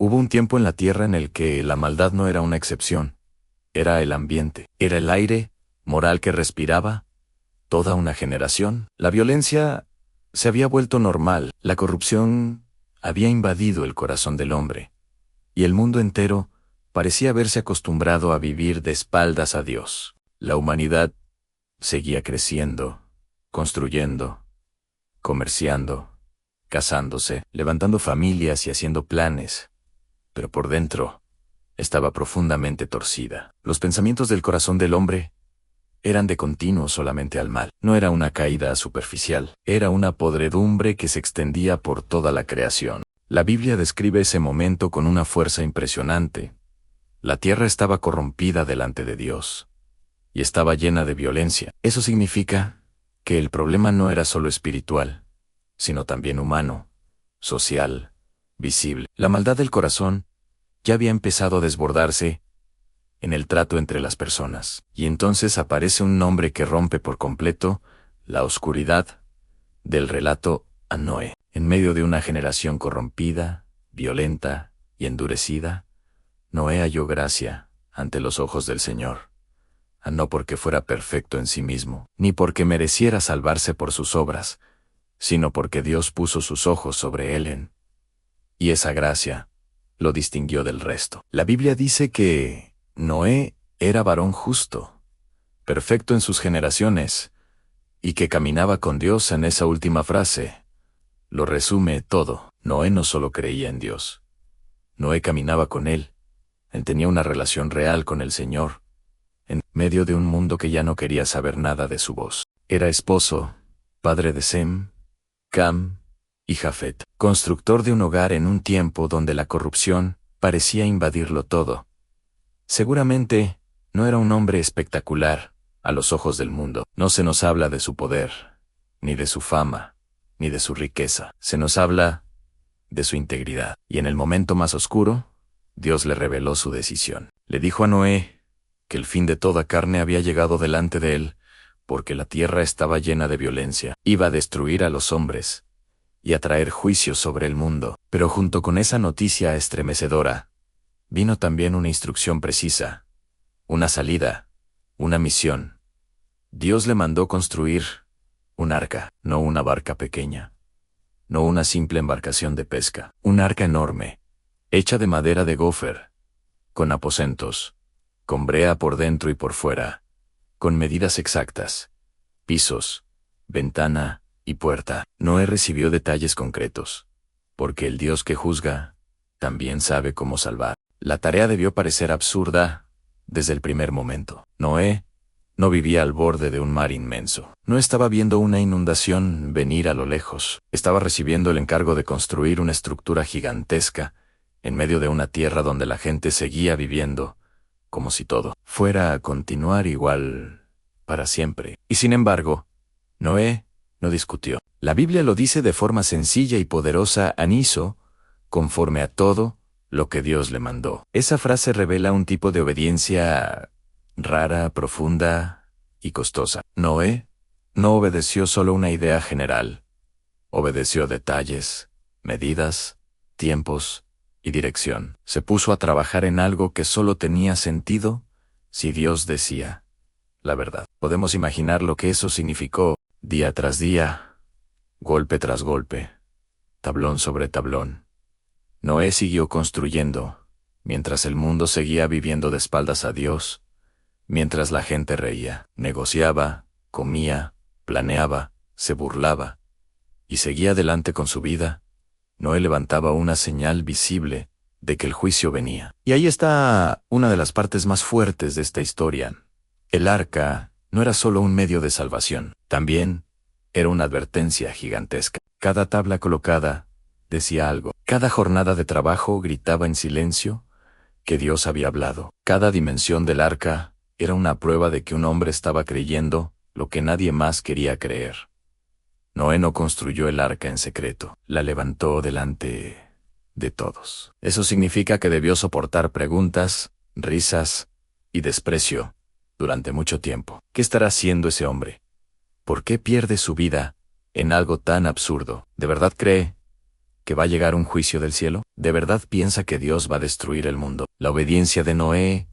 Hubo un tiempo en la tierra en el que la maldad no era una excepción. Era el ambiente, era el aire moral que respiraba toda una generación. La violencia se había vuelto normal, la corrupción había invadido el corazón del hombre, y el mundo entero parecía haberse acostumbrado a vivir de espaldas a Dios. La humanidad seguía creciendo, construyendo, comerciando, casándose, levantando familias y haciendo planes, pero por dentro estaba profundamente torcida. Los pensamientos del corazón del hombre eran de continuo solamente al mal. No era una caída superficial, era una podredumbre que se extendía por toda la creación. La Biblia describe ese momento con una fuerza impresionante. La tierra estaba corrompida delante de Dios, y estaba llena de violencia. Eso significa que el problema no era solo espiritual, sino también humano, social, visible. La maldad del corazón ya había empezado a desbordarse en el trato entre las personas. Y entonces aparece un nombre que rompe por completo la oscuridad del relato a Noé. En medio de una generación corrompida, violenta y endurecida, Noé halló gracia ante los ojos del Señor. No porque fuera perfecto en sí mismo, ni porque mereciera salvarse por sus obras, sino porque Dios puso sus ojos sobre él y esa gracia lo distinguió del resto. La Biblia dice que Noé era varón justo, perfecto en sus generaciones, y que caminaba con Dios. En esa última frase lo resume todo. Noé no solo creía en Dios. Noé caminaba con Él. Él tenía una relación real con el Señor, en medio de un mundo que ya no quería saber nada de su voz. Era esposo, padre de Sem, Cam y Jafet, constructor de un hogar en un tiempo donde la corrupción parecía invadirlo todo. Seguramente no era un hombre espectacular a los ojos del mundo. No se nos habla de su poder, ni de su fama, ni de su riqueza. Se nos habla de su integridad. Y en el momento más oscuro, Dios le reveló su decisión. Le dijo a Noé que el fin de toda carne había llegado delante de él, porque la tierra estaba llena de violencia. Iba a destruir a los hombres y a traer juicio sobre el mundo. Pero junto con esa noticia estremecedora, vino también una instrucción precisa, una salida, una misión. Dios le mandó construir un arca, no una barca pequeña, no una simple embarcación de pesca, un arca enorme, hecha de madera de gofer, con aposentos, con brea por dentro y por fuera, con medidas exactas, pisos, ventana y puerta. Noé recibió detalles concretos, porque el Dios que juzga también sabe cómo salvar. La tarea debió parecer absurda desde el primer momento. Noé no vivía al borde de un mar inmenso. No estaba viendo una inundación venir a lo lejos. Estaba recibiendo el encargo de construir una estructura gigantesca en medio de una tierra donde la gente seguía viviendo como si todo fuera a continuar igual para siempre. Y sin embargo, Noé no discutió. La Biblia lo dice de forma sencilla y poderosa: hizo conforme a todo lo que Dios le mandó. Esa frase revela un tipo de obediencia rara, profunda y costosa. Noé no obedeció solo una idea general. Obedeció detalles, medidas, tiempos y dirección. Se puso a trabajar en algo que solo tenía sentido si Dios decía la verdad. Podemos imaginar lo que eso significó. Día tras día, golpe tras golpe, tablón sobre tablón. Noé siguió construyendo, mientras el mundo seguía viviendo de espaldas a Dios, mientras la gente reía, negociaba, comía, planeaba, se burlaba, y seguía adelante con su vida. Noé levantaba una señal visible de que el juicio venía. Y ahí está una de las partes más fuertes de esta historia. El arca no era solo un medio de salvación, también era una advertencia gigantesca. Cada tabla colocada decía algo. Cada jornada de trabajo gritaba en silencio que Dios había hablado. Cada dimensión del arca era una prueba de que un hombre estaba creyendo lo que nadie más quería creer. Noé no construyó el arca en secreto, la levantó delante de todos. Eso significa que debió soportar preguntas, risas y desprecio durante mucho tiempo. ¿Qué estará haciendo ese hombre? ¿Por qué pierde su vida en algo tan absurdo? ¿De verdad cree que va a llegar un juicio del cielo? ¿De verdad piensa que Dios va a destruir el mundo? La obediencia de Noé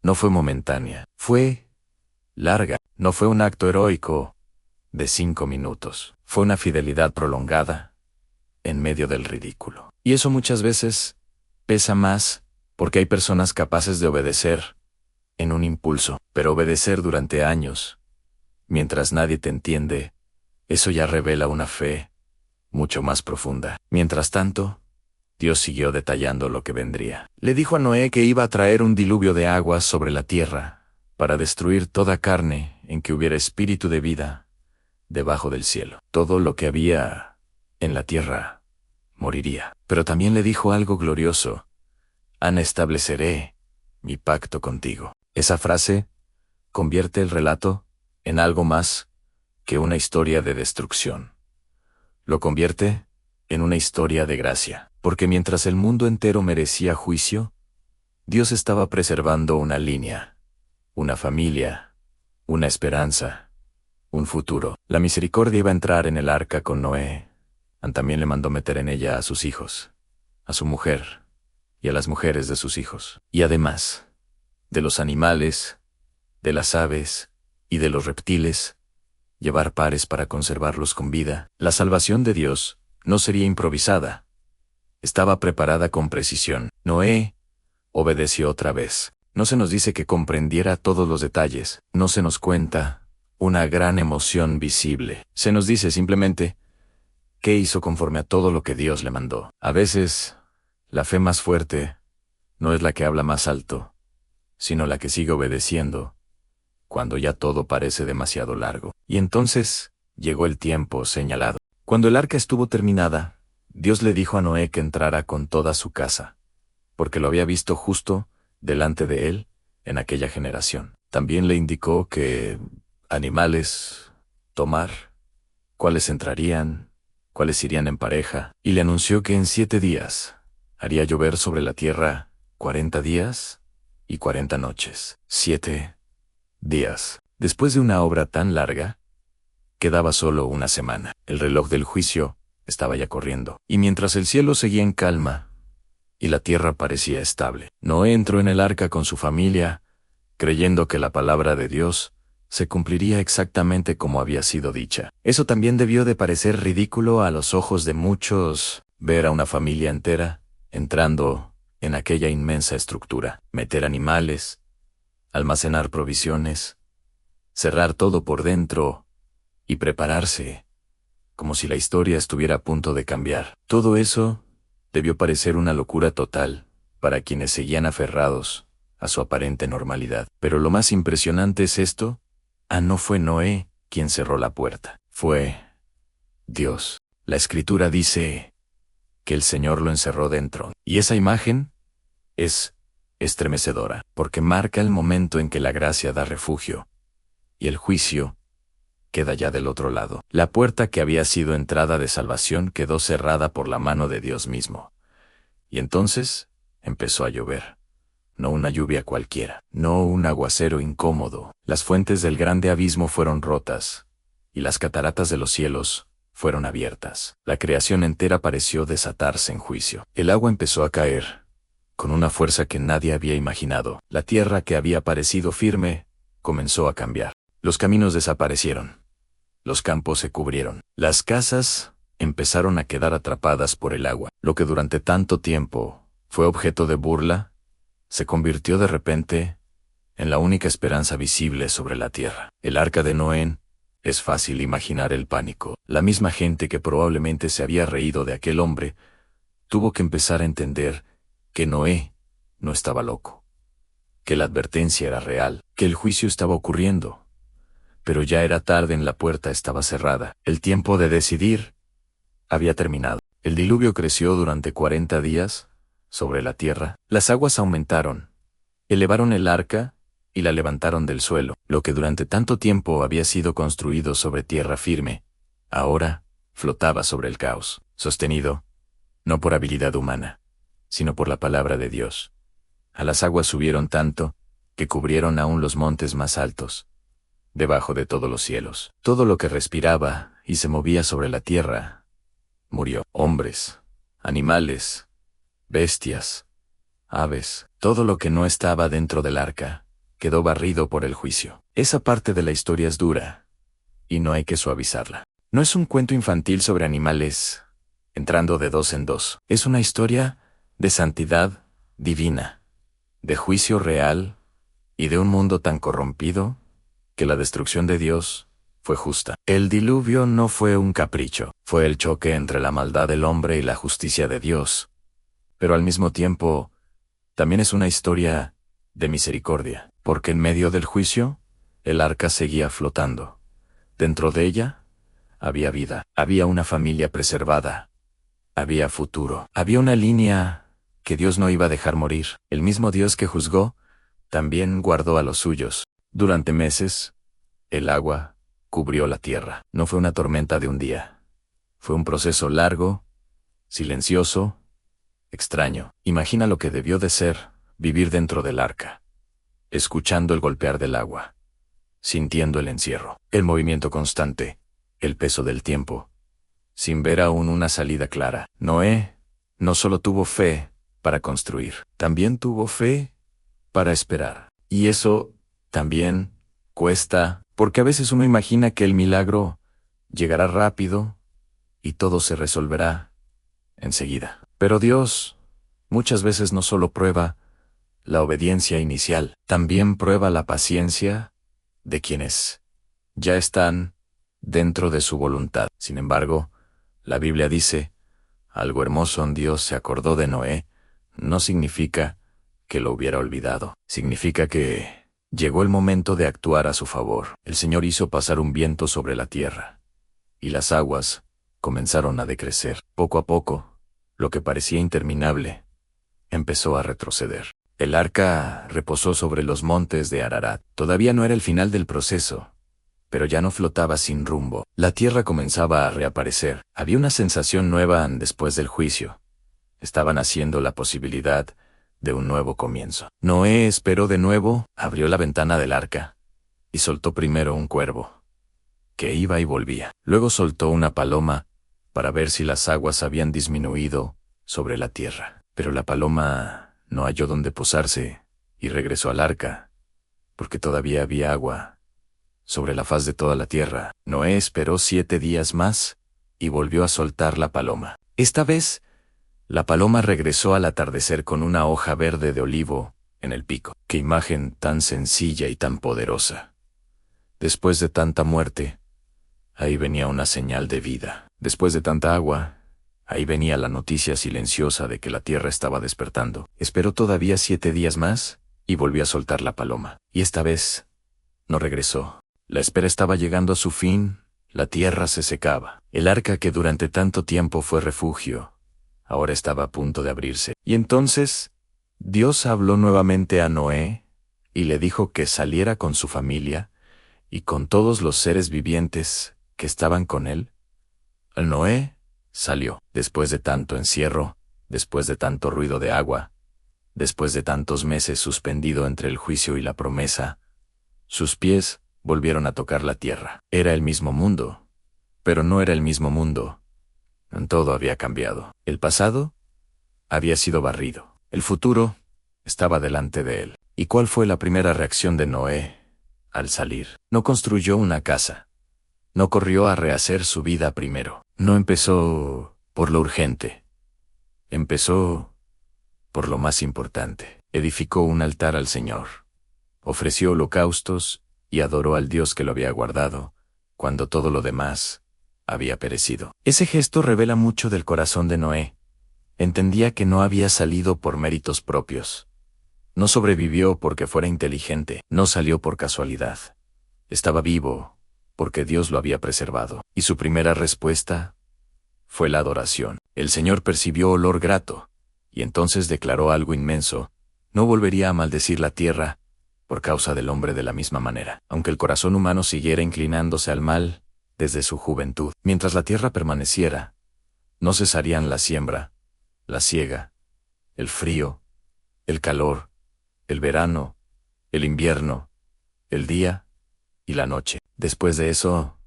no fue momentánea, fue larga. No fue un acto heroico de 5 minutos. Fue una fidelidad prolongada en medio del ridículo. Y eso muchas veces pesa más porque hay personas capaces de obedecer en un impulso, pero obedecer durante años, mientras nadie te entiende, eso ya revela una fe mucho más profunda. Mientras tanto, Dios siguió detallando lo que vendría. Le dijo a Noé que iba a traer un diluvio de aguas sobre la tierra para destruir toda carne en que hubiera espíritu de vida debajo del cielo. Todo lo que había en la tierra moriría. Pero también le dijo algo glorioso: Ana, estableceré mi pacto contigo. Esa frase convierte el relato en algo más que una historia de destrucción. Lo convierte en una historia de gracia, porque mientras el mundo entero merecía juicio, Dios estaba preservando una línea, una familia, una esperanza, un futuro. La misericordia iba a entrar en el arca con Noé. También le mandó meter en ella a sus hijos, a su mujer y a las mujeres de sus hijos. Y además, de los animales, de las aves y de los reptiles, llevar pares para conservarlos con vida. La salvación de Dios no sería improvisada. Estaba preparada con precisión. Noé obedeció otra vez. No se nos dice que comprendiera todos los detalles. No se nos cuenta una gran emoción visible. Se nos dice simplemente que hizo conforme a todo lo que Dios le mandó. A veces, la fe más fuerte no es la que habla más alto, sino la que sigue obedeciendo cuando ya todo parece demasiado largo. Y entonces llegó el tiempo señalado. Cuando el arca estuvo terminada, Dios le dijo a Noé que entrara con toda su casa, porque lo había visto justo delante de él en aquella generación. También le indicó que animales tomar, cuáles entrarían, cuáles irían en pareja, y le anunció que en 7 días haría llover sobre la tierra 40 días y 40 noches. 7 días. Después de una obra tan larga, quedaba solo una semana. El reloj del juicio estaba ya corriendo, y mientras el cielo seguía en calma y la tierra parecía estable, Noé entró en el arca con su familia, creyendo que la palabra de Dios se cumpliría exactamente como había sido dicha. Eso también debió de parecer ridículo a los ojos de muchos, ver a una familia entera entrando en aquella inmensa estructura, meter animales, almacenar provisiones, cerrar todo por dentro y prepararse, como si la historia estuviera a punto de cambiar. Todo eso debió parecer una locura total para quienes seguían aferrados a su aparente normalidad. Pero lo más impresionante es esto: no fue Noé quien cerró la puerta, fue Dios. La Escritura dice que el Señor lo encerró dentro, y esa imagen es estremecedora, porque marca el momento en que la gracia da refugio, y el juicio queda ya del otro lado. La puerta que había sido entrada de salvación quedó cerrada por la mano de Dios mismo. Y entonces empezó a llover. No una lluvia cualquiera, no un aguacero incómodo. Las fuentes del grande abismo fueron rotas, y las cataratas de los cielos fueron abiertas. La creación entera pareció desatarse en juicio. El agua empezó a caer, con una fuerza que nadie había imaginado. La tierra que había parecido firme comenzó a cambiar. Los caminos desaparecieron. Los campos se cubrieron. Las casas empezaron a quedar atrapadas por el agua. Lo que durante tanto tiempo fue objeto de burla, se convirtió de repente en la única esperanza visible sobre la tierra. El arca de Noé, es fácil imaginar el pánico. La misma gente que probablemente se había reído de aquel hombre, tuvo que empezar a entender que Noé no estaba loco, que la advertencia era real, que el juicio estaba ocurriendo. Pero ya era tarde, la puerta estaba cerrada. El tiempo de decidir había terminado. El diluvio creció durante 40 días sobre la tierra. Las aguas aumentaron, elevaron el arca y la levantaron del suelo. Lo que durante tanto tiempo había sido construido sobre tierra firme, ahora flotaba sobre el caos, sostenido no por habilidad humana, sino por la palabra de Dios. A las aguas subieron tanto que cubrieron aún los montes más altos, debajo de todos los cielos. Todo lo que respiraba y se movía sobre la tierra murió. Hombres, animales, bestias, aves, todo lo que no estaba dentro del arca, quedó barrido por el juicio. Esa parte de la historia es dura, y no hay que suavizarla. No es un cuento infantil sobre animales entrando de dos en dos. Es una historia de santidad divina, de juicio real y de un mundo tan corrompido que la destrucción de Dios fue justa. El diluvio no fue un capricho, fue el choque entre la maldad del hombre y la justicia de Dios. Pero al mismo tiempo, también es una historia de misericordia, porque en medio del juicio, el arca seguía flotando. Dentro de ella, había vida, había una familia preservada, había futuro, había una línea que Dios no iba a dejar morir. El mismo Dios que juzgó, también guardó a los suyos. Durante meses, el agua cubrió la tierra. No fue una tormenta de un día. Fue un proceso largo, silencioso, extraño. Imagina lo que debió de ser vivir dentro del arca, escuchando el golpear del agua, sintiendo el encierro, el movimiento constante, el peso del tiempo, sin ver aún una salida clara. Noé no solo tuvo fe para construir, también tuvo fe para esperar. Y eso también cuesta, porque a veces uno imagina que el milagro llegará rápido y todo se resolverá enseguida. Pero Dios muchas veces no solo prueba la obediencia inicial, también prueba la paciencia de quienes ya están dentro de su voluntad. Sin embargo, la Biblia dice, algo hermoso en Dios se acordó de Noé, no significa que lo hubiera olvidado. Significa que llegó el momento de actuar a su favor. El Señor hizo pasar un viento sobre la tierra, y las aguas comenzaron a decrecer. Poco a poco, lo que parecía interminable empezó a retroceder. El arca reposó sobre los montes de Ararat. Todavía no era el final del proceso, pero ya no flotaba sin rumbo. La tierra comenzaba a reaparecer. Había una sensación nueva después del juicio. Estaban haciendo la posibilidad de un nuevo comienzo. Noé esperó de nuevo, abrió la ventana del arca y soltó primero un cuervo, que iba y volvía. Luego soltó una paloma para ver si las aguas habían disminuido sobre la tierra. Pero la paloma no halló dónde posarse y regresó al arca, porque todavía había agua sobre la faz de toda la tierra. Noé esperó 7 días más y volvió a soltar la paloma. Esta vez, la paloma regresó al atardecer con una hoja verde de olivo en el pico. ¡Qué imagen tan sencilla y tan poderosa! Después de tanta muerte, ahí venía una señal de vida. Después de tanta agua, ahí venía la noticia silenciosa de que la tierra estaba despertando. Esperó todavía 7 días más y volvió a soltar la paloma. Y esta vez no regresó. La espera estaba llegando a su fin, la tierra se secaba. El arca que durante tanto tiempo fue refugio, ahora estaba a punto de abrirse. Y entonces, Dios habló nuevamente a Noé y le dijo que saliera con su familia y con todos los seres vivientes que estaban con él. El Noé salió. Después de tanto encierro, después de tanto ruido de agua, después de tantos meses suspendido entre el juicio y la promesa, sus pies volvieron a tocar la tierra. Era el mismo mundo, pero no era el mismo mundo. Todo había cambiado. El pasado había sido barrido. El futuro estaba delante de él. ¿Y cuál fue la primera reacción de Noé al salir? No construyó una casa. No corrió a rehacer su vida primero. No empezó por lo urgente. Empezó por lo más importante. Edificó un altar al Señor. Ofreció holocaustos y adoró al Dios que lo había guardado, cuando todo lo demás había perecido. Ese gesto revela mucho del corazón de Noé. Entendía que no había salido por méritos propios. No sobrevivió porque fuera inteligente. No salió por casualidad. Estaba vivo porque Dios lo había preservado. Y su primera respuesta fue la adoración. El Señor percibió olor grato, y entonces declaró algo inmenso. No volvería a maldecir la tierra por causa del hombre de la misma manera. Aunque el corazón humano siguiera inclinándose al mal desde su juventud, mientras la tierra permaneciera, no cesarían la siembra, la siega, el frío, el calor, el verano, el invierno, el día y la noche. Después de eso,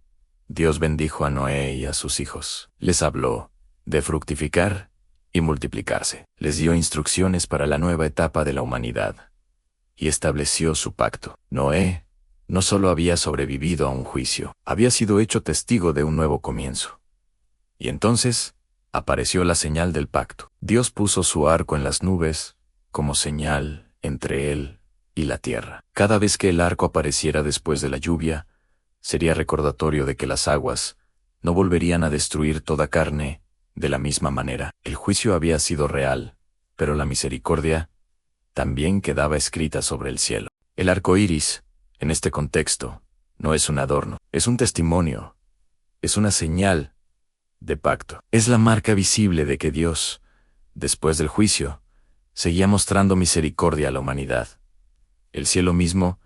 Dios bendijo a Noé y a sus hijos. Les habló de fructificar y multiplicarse. Les dio instrucciones para la nueva etapa de la humanidad y estableció su pacto. Noé no solo había sobrevivido a un juicio, había sido hecho testigo de un nuevo comienzo. Y entonces apareció la señal del pacto. Dios puso su arco en las nubes como señal entre él y la tierra. Cada vez que el arco apareciera después de la lluvia, sería recordatorio de que las aguas no volverían a destruir toda carne de la misma manera. El juicio había sido real, pero la misericordia también quedaba escrita sobre el cielo. El arco iris, en este contexto, no es un adorno, es un testimonio, es una señal de pacto. Es la marca visible de que Dios, después del juicio, seguía mostrando misericordia a la humanidad. El cielo mismo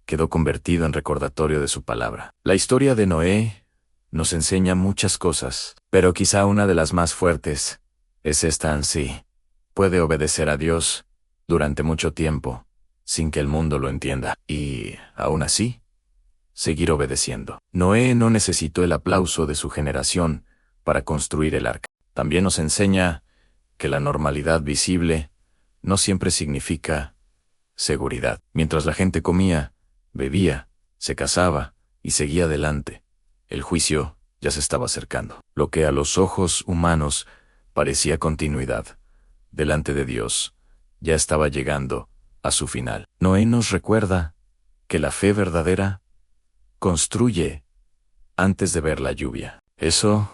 quedó convertido en recordatorio de su palabra. La historia de Noé nos enseña muchas cosas, pero quizá una de las más fuertes es esta en sí. Puede obedecer a Dios durante mucho tiempo, sin que el mundo lo entienda, y, aún así, seguir obedeciendo. Noé no necesitó el aplauso de su generación para construir el arca. También nos enseña que la normalidad visible no siempre significa seguridad. Mientras la gente comía, bebía, se casaba y seguía adelante, el juicio ya se estaba acercando. Lo que a los ojos humanos parecía continuidad, delante de Dios, ya estaba llegando a su final. Noé nos recuerda que la fe verdadera construye antes de ver la lluvia. Eso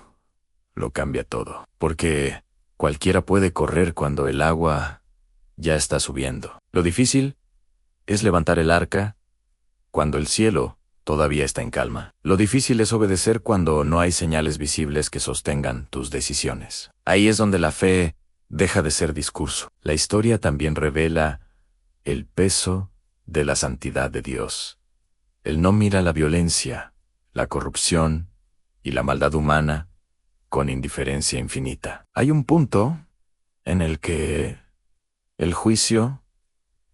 lo cambia todo, porque cualquiera puede correr cuando el agua ya está subiendo. Lo difícil es levantar el arca cuando el cielo todavía está en calma. Lo difícil es obedecer cuando no hay señales visibles que sostengan tus decisiones. Ahí es donde la fe deja de ser discurso. La historia también revela el peso de la santidad de Dios. Él no mira la violencia, la corrupción y la maldad humana con indiferencia infinita. Hay un punto en el que el juicio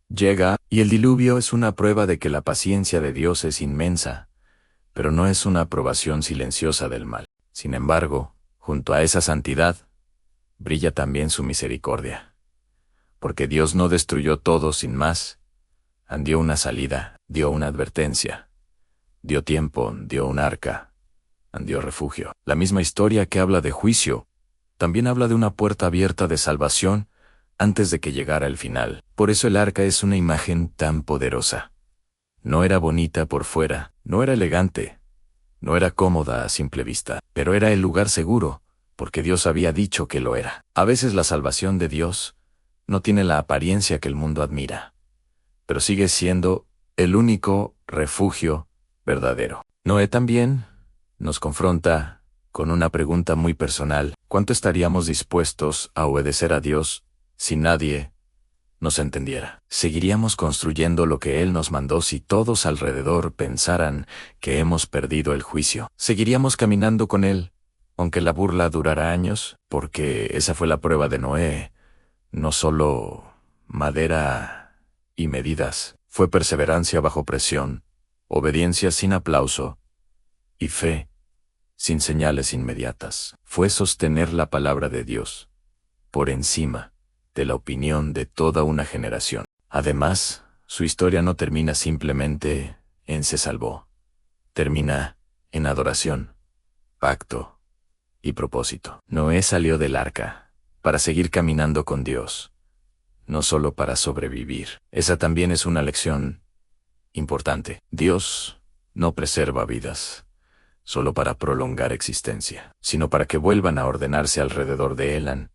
llega y el diluvio es una prueba de que la paciencia de Dios es inmensa, pero no es una aprobación silenciosa del mal. Sin embargo, junto a esa santidad, brilla también su misericordia. Porque Dios no destruyó todo sin más, dio una salida, dio una advertencia, dio tiempo, dio un arca, dio refugio. La misma historia que habla de juicio, también habla de una puerta abierta de salvación antes de que llegara el final. Por eso el arca es una imagen tan poderosa. No era bonita por fuera, no era elegante, no era cómoda a simple vista, pero era el lugar seguro, porque Dios había dicho que lo era. A veces la salvación de Dios no tiene la apariencia que el mundo admira, pero sigue siendo el único refugio verdadero. Noé también nos confronta con una pregunta muy personal. ¿Cuánto estaríamos dispuestos a obedecer a Dios si nadie nos entendiera? ¿Seguiríamos construyendo lo que Él nos mandó si todos alrededor pensaran que hemos perdido el juicio? ¿Seguiríamos caminando con Él, aunque la burla durara años? Porque esa fue la prueba de Noé. No solo madera y medidas, fue perseverancia bajo presión, obediencia sin aplauso y fe sin señales inmediatas. Fue sostener la palabra de Dios por encima de la opinión de toda una generación. Además, su historia no termina simplemente en se salvó. Termina en adoración, pacto y propósito. Noé salió del arca para seguir caminando con Dios, no solo para sobrevivir. Esa también es una lección importante. Dios no preserva vidas solo para prolongar existencia, sino para que vuelvan a ordenarse alrededor de Él.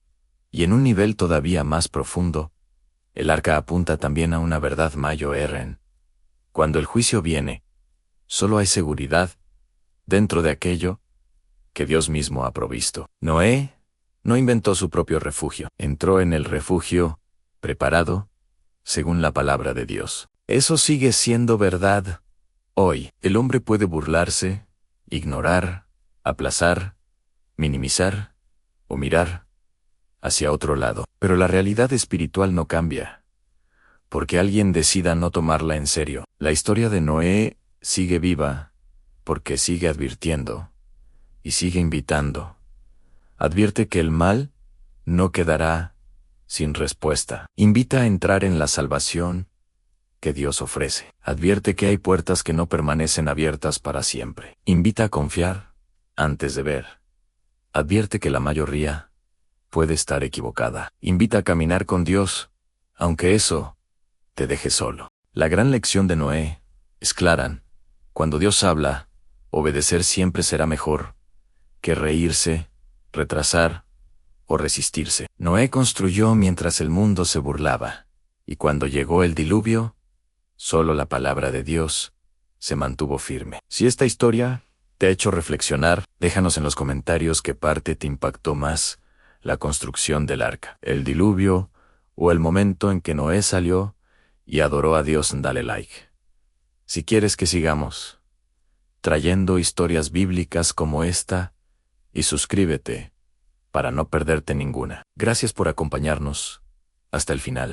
Y en un nivel todavía más profundo, el arca apunta también a una verdad mayor. Cuando el juicio viene, solo hay seguridad dentro de aquello que Dios mismo ha provisto. Noé no inventó su propio refugio, entró en el refugio preparado según la palabra de Dios. Eso sigue siendo verdad hoy. El hombre puede burlarse, ignorar, aplazar, minimizar o mirar hacia otro lado, pero la realidad espiritual no cambia, porque alguien decida no tomarla en serio. La historia de Noé sigue viva, porque sigue advirtiendo y sigue invitando. Advierte que el mal no quedará sin respuesta. Invita a entrar en la salvación que Dios ofrece. Advierte que hay puertas que no permanecen abiertas para siempre. Invita a confiar antes de ver. Advierte que la mayoría puede estar equivocada. Invita a caminar con Dios, aunque eso te deje solo. La gran lección de Noé es clara. Cuando Dios habla, obedecer siempre será mejor que reírse, retrasar o resistirse. Noé construyó mientras el mundo se burlaba, y cuando llegó el diluvio, solo la palabra de Dios se mantuvo firme. Si esta historia te ha hecho reflexionar, déjanos en los comentarios qué parte te impactó más: la construcción del arca, el diluvio o el momento en que Noé salió y adoró a Dios. Dale like. Si quieres que sigamos trayendo historias bíblicas como esta, y suscríbete para no perderte ninguna. Gracias por acompañarnos hasta el final.